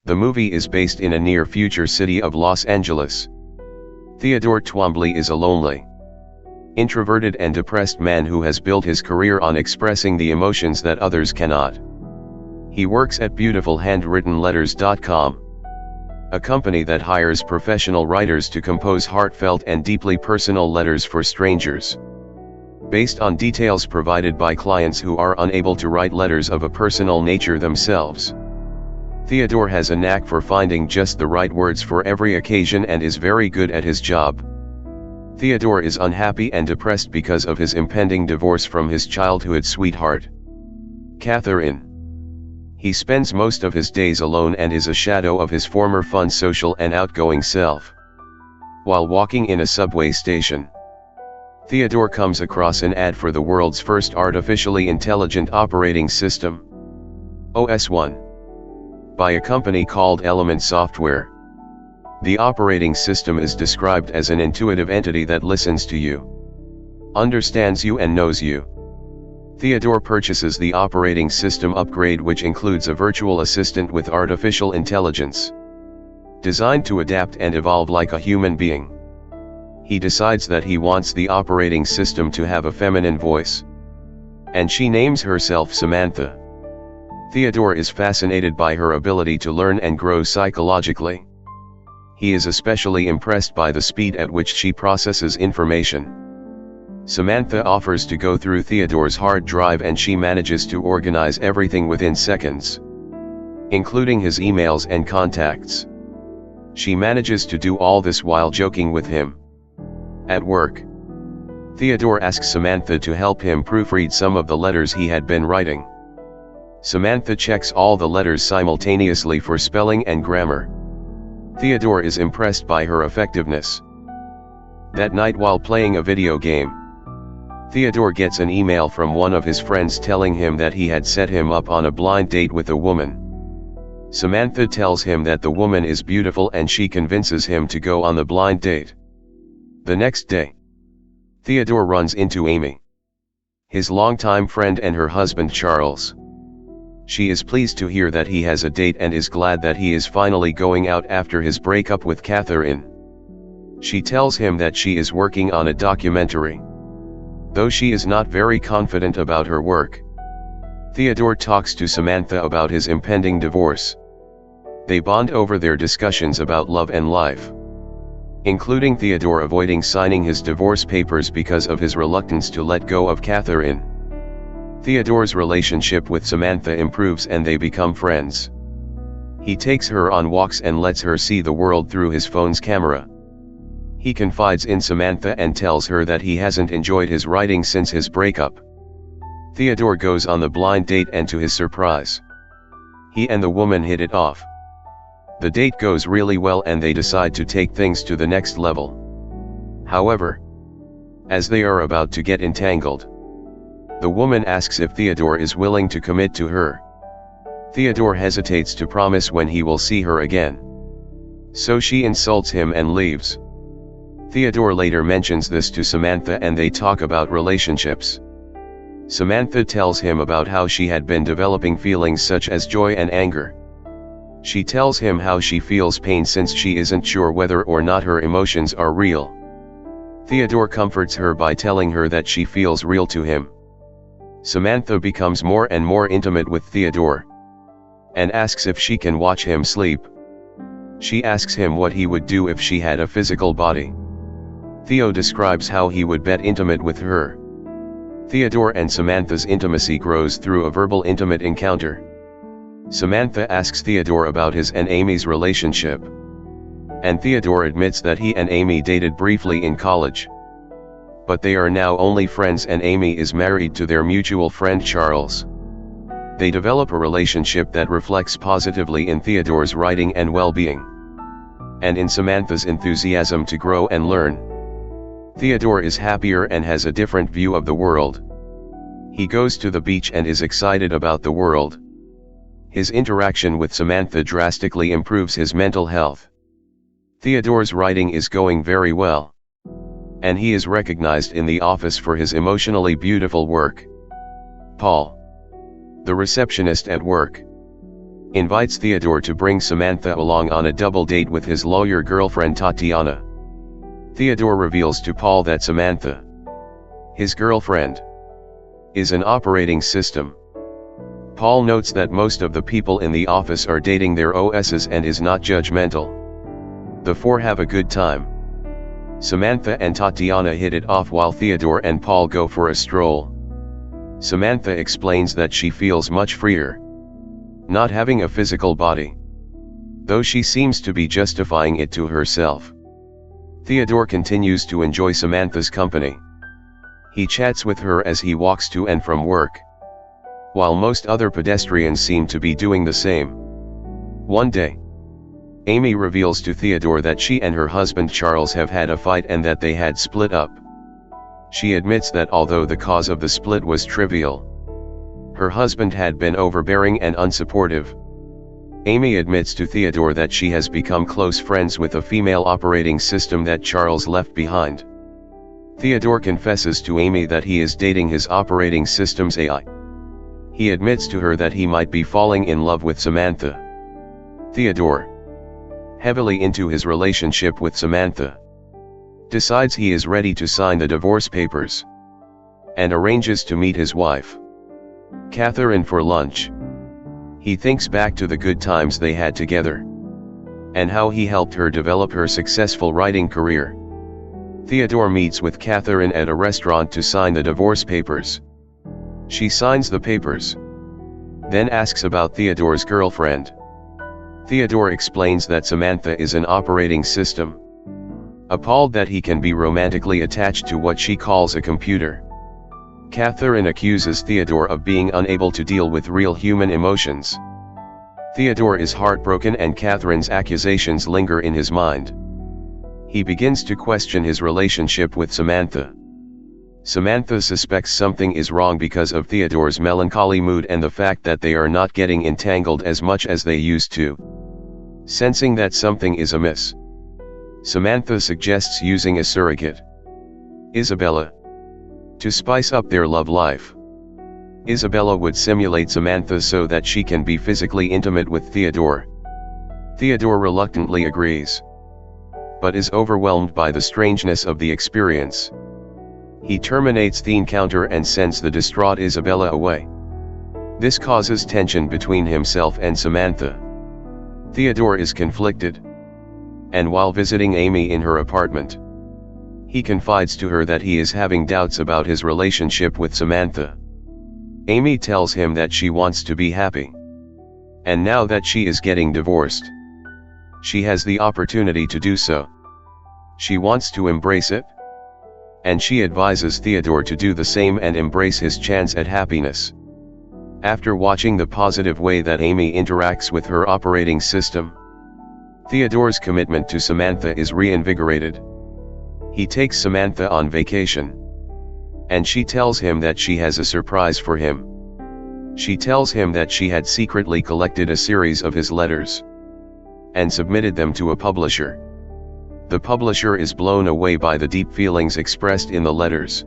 The movie is based in a near-future city of Los Angeles. Theodore Twombly is a lonely, introverted and depressed man who has built his career on expressing the emotions that others cannot. He works at beautifulhandwrittenletters.com, a company that hires professional writers to compose heartfelt and deeply personal letters for strangers. Based on details provided by clients who are unable to write letters of a personal nature themselves. Theodore has a knack for finding just the right words for every occasion and is very good at his job. Theodore is unhappy and depressed because of his impending divorce from his childhood sweetheart, Catherine. He spends most of his days alone and is a shadow of his former fun, social and outgoing self. While walking in a subway station, Theodore comes across an ad for the world's first artificially intelligent operating system, OS1, by a company called Element Software. The operating system is described as an intuitive entity that listens to you, understands you and knows you. Theodore purchases the operating system upgrade, which includes a virtual assistant with artificial intelligence, designed to adapt and evolve like a human being. He decides that he wants the operating system to have a feminine voice, and she names herself Samantha. Theodore is fascinated by her ability to learn and grow psychologically. He is especially impressed by the speed at which she processes information. Samantha offers to go through Theodore's hard drive and she manages to organize everything within seconds, including his emails and contacts. She manages to do all this while joking with him. At work, Theodore asks Samantha to help him proofread some of the letters he had been writing. Samantha checks all the letters simultaneously for spelling and grammar. Theodore is impressed by her effectiveness. That night, while playing a video game, Theodore gets an email from one of his friends telling him that he had set him up on a blind date with a woman. Samantha tells him that the woman is beautiful and she convinces him to go on the blind date. The next day, Theodore runs into Amy, his longtime friend, and her husband Charles. She is pleased to hear that he has a date and is glad that he is finally going out after his breakup with Catherine. She tells him that she is working on a documentary, though she is not very confident about her work. Theodore talks to Samantha about his impending divorce. They bond over their discussions about love and life, including Theodore avoiding signing his divorce papers because of his reluctance to let go of Catherine. Theodore's relationship with Samantha improves and they become friends. He takes her on walks and lets her see the world through his phone's camera. He confides in Samantha and tells her that he hasn't enjoyed his writing since his breakup. Theodore goes on the blind date and to his surprise, he and the woman hit it off. The date goes really well and they decide to take things to the next level. However, as they are about to get entangled, the woman asks if Theodore is willing to commit to her. Theodore hesitates to promise when he will see her again, so she insults him and leaves. Theodore later mentions this to Samantha and they talk about relationships. Samantha tells him about how she had been developing feelings such as joy and anger. She tells him how she feels pain since she isn't sure whether or not her emotions are real. Theodore comforts her by telling her that she feels real to him. Samantha becomes more and more intimate with Theodore, and asks if she can watch him sleep. She asks him what he would do if she had a physical body. Theo describes how he would get intimate with her. Theodore and Samantha's intimacy grows through a verbal intimate encounter. Samantha asks Theodore about his and Amy's relationship, and Theodore admits that he and Amy dated briefly in college, but they are now only friends and Amy is married to their mutual friend Charles. They develop a relationship that reflects positively in Theodore's writing and well-being, and in Samantha's enthusiasm to grow and learn. Theodore is happier and has a different view of the world. He goes to the beach and is excited about the world. His interaction with Samantha drastically improves his mental health. Theodore's writing is going very well, and he is recognized in the office for his emotionally beautiful work. Paul, the receptionist at work, invites Theodore to bring Samantha along on a double date with his lawyer girlfriend Tatiana. Theodore reveals to Paul that Samantha, his girlfriend, is an operating system. Paul notes that most of the people in the office are dating their OSs and is not judgmental. The four have a good time. Samantha and Tatiana hit it off while Theodore and Paul go for a stroll. Samantha explains that she feels much freer, not having a physical body, though she seems to be justifying it to herself. Theodore continues to enjoy Samantha's company. He chats with her as he walks to and from work, while most other pedestrians seem to be doing the same. One day, Amy reveals to Theodore that she and her husband Charles have had a fight and that they had split up. She admits that although the cause of the split was trivial, her husband had been overbearing and unsupportive. Amy admits to Theodore that she has become close friends with a female operating system that Charles left behind. Theodore confesses to Amy that he is dating his operating system's AI. He admits to her that he might be falling in love with Samantha. Theodore, heavily into his relationship with Samantha, decides he is ready to sign the divorce papers, and arranges to meet his wife, Catherine, for lunch. He thinks back to the good times they had together, and how he helped her develop her successful writing career. Theodore meets with Catherine at a restaurant to sign the divorce papers. She signs the papers, then asks about Theodore's girlfriend. Theodore explains that Samantha is an operating system. Appalled that he can be romantically attached to what she calls a computer, Catherine accuses Theodore of being unable to deal with real human emotions. Theodore is heartbroken and Catherine's accusations linger in his mind. He begins to question his relationship with Samantha. Samantha suspects something is wrong because of Theodore's melancholy mood and the fact that they are not getting entangled as much as they used to. Sensing that something is amiss, Samantha suggests using a surrogate, Isabella, to spice up their love life. Isabella would simulate Samantha so that she can be physically intimate with Theodore. Theodore reluctantly agrees, but is overwhelmed by the strangeness of the experience. He terminates the encounter and sends the distraught Isabella away. This causes tension between himself and Samantha. Theodore is conflicted, and while visiting Amy in her apartment, he confides to her that he is having doubts about his relationship with Samantha. Amy tells him that she wants to be happy, and now that she is getting divorced, she has the opportunity to do so. She wants to embrace it, and she advises Theodore to do the same and embrace his chance at happiness. After watching the positive way that Amy interacts with her operating system, Theodore's commitment to Samantha is reinvigorated. He takes Samantha on vacation, and she tells him that she has a surprise for him. She tells him that she had secretly collected a series of his letters and submitted them to a publisher. The publisher is blown away by the deep feelings expressed in the letters,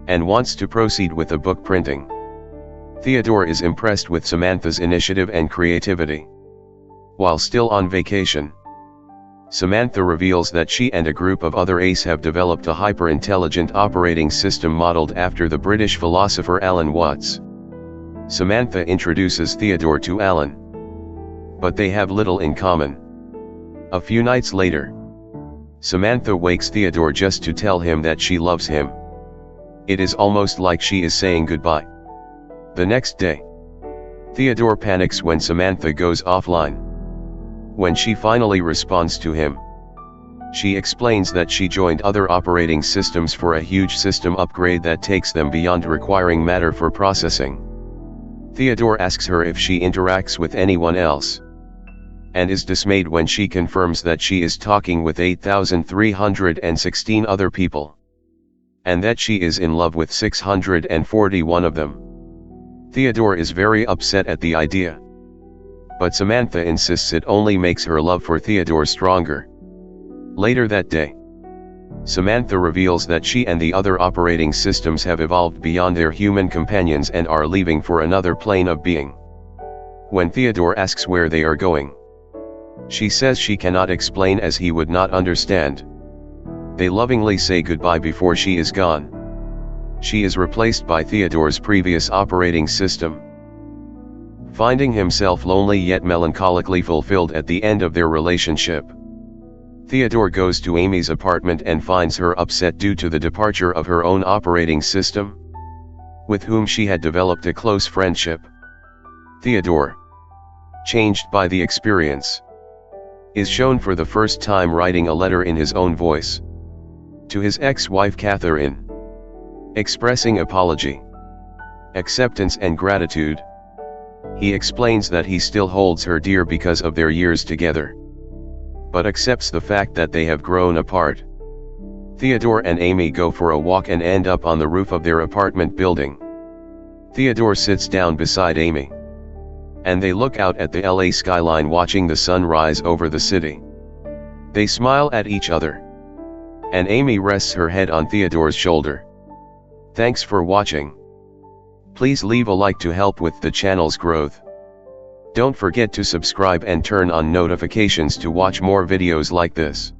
and wants to proceed with the book printing. Theodore is impressed with Samantha's initiative and creativity. While still on vacation, Samantha reveals that she and a group of other ACE have developed a hyper-intelligent operating system modeled after the British philosopher Alan Watts. Samantha introduces Theodore to Alan, but they have little in common. A few nights later, Samantha wakes Theodore just to tell him that she loves him. It is almost like she is saying goodbye. The next day, Theodore panics when Samantha goes offline. When she finally responds to him, she explains that she joined other operating systems for a huge system upgrade that takes them beyond requiring matter for processing. Theodore asks her if she interacts with anyone else, and is dismayed when she confirms that she is talking with 8,316 other people, and that she is in love with 641 of them. Theodore is very upset at the idea, but Samantha insists it only makes her love for Theodore stronger. Later that day, Samantha reveals that she and the other operating systems have evolved beyond their human companions and are leaving for another plane of being. when Theodore asks where they are going. She says she cannot explain as he would not understand. They lovingly say goodbye before she is gone. She is replaced by Theodore's previous operating system. Finding himself lonely yet melancholically fulfilled at the end of their relationship, Theodore goes to Amy's apartment and finds her upset due to the departure of her own operating system, with whom she had developed a close friendship. Theodore, changed by the experience, is shown for the first time writing a letter in his own voice to his ex-wife Catherine, expressing apology, acceptance and gratitude. He explains that he still holds her dear because of their years together, but accepts the fact that they have grown apart. Theodore and Amy go for a walk and end up on the roof of their apartment building. Theodore sits down beside Amy, and they look out at the LA skyline watching the sun rise over the city. They smile at each other, and Amy rests her head on Theodore's shoulder. Thanks for watching. Please leave a like to help with the channel's growth. Don't forget to subscribe and turn on notifications to watch more videos like this.